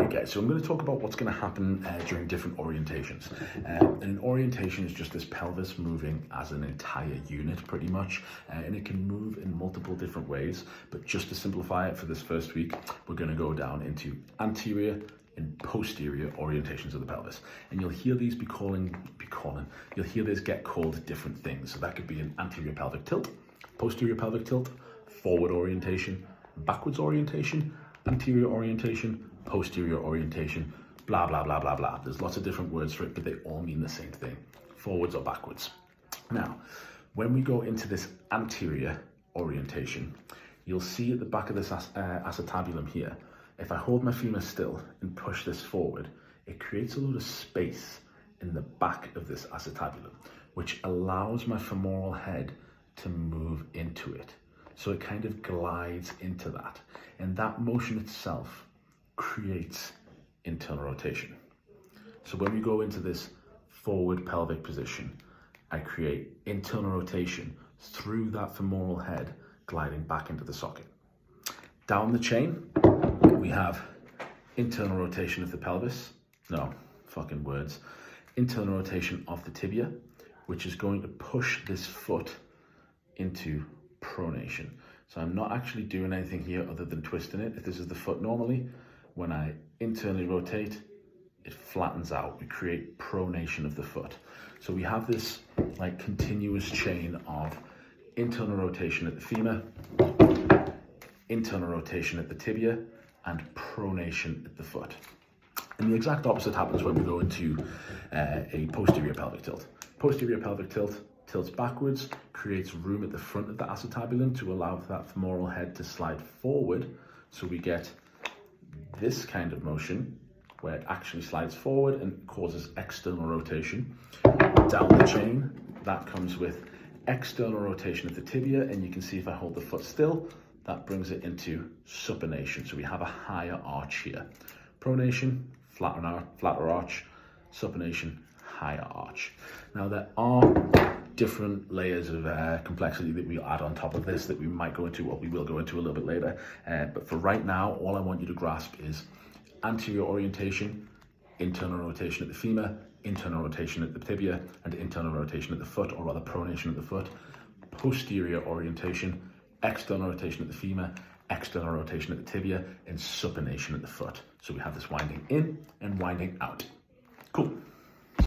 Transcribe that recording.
Right guys, so I'm going to talk about what's going to happen during different orientations. An orientation is just this pelvis moving as an entire unit pretty much, and it can move in multiple different ways, but just to simplify it for this first week, we're going to go down into anterior and posterior orientations of the pelvis. And you'll hear these you'll hear these get called different things. So that could be an anterior pelvic tilt, posterior pelvic tilt, forward orientation, backwards orientation, anterior orientation, posterior orientation, blah, blah, blah, blah, blah. There's lots of different words for it, but they all mean the same thing, forwards or backwards. Now, when we go into this anterior orientation, you'll see at the back of this acetabulum here, if I hold my femur still and push this forward, it creates a lot of space in the back of this acetabulum, which allows my femoral head to move into it. So it kind of glides into that. And that motion itself creates internal rotation. So when we go into this forward pelvic position, I create internal rotation through that femoral head gliding back into the socket. Down the chain, we have internal rotation of the pelvis. No, fucking words. Internal rotation of the tibia, which is going to push this foot into pronation. So I'm not actually doing anything here other than twisting it. If this is the foot normally, when I internally rotate, it flattens out. We create pronation of the foot. So we have this like continuous chain of internal rotation at the femur, internal rotation at the tibia, and pronation at the foot. And the exact opposite happens when we go into a posterior pelvic tilt. Posterior pelvic tilt tilts backwards, creates room at the front of the acetabulum to allow that femoral head to slide forward. So we get this kind of motion where it actually slides forward and causes external rotation. Down the chain, that comes with external rotation of the tibia, and you can see if I hold the foot still, that brings it into supination. So we have a higher arch here. Pronation, flatter arch, supination, higher arch. Now there are different layers of complexity that we'll add on top of this that we might go into, or we will go into a little bit later. But for right now, all I want you to grasp is anterior orientation, internal rotation at the femur, internal rotation at the tibia, and internal rotation at the foot, or rather pronation at the foot. Posterior orientation, external rotation at the femur, external rotation at the tibia, and supination at the foot. So we have this winding in and winding out. Cool.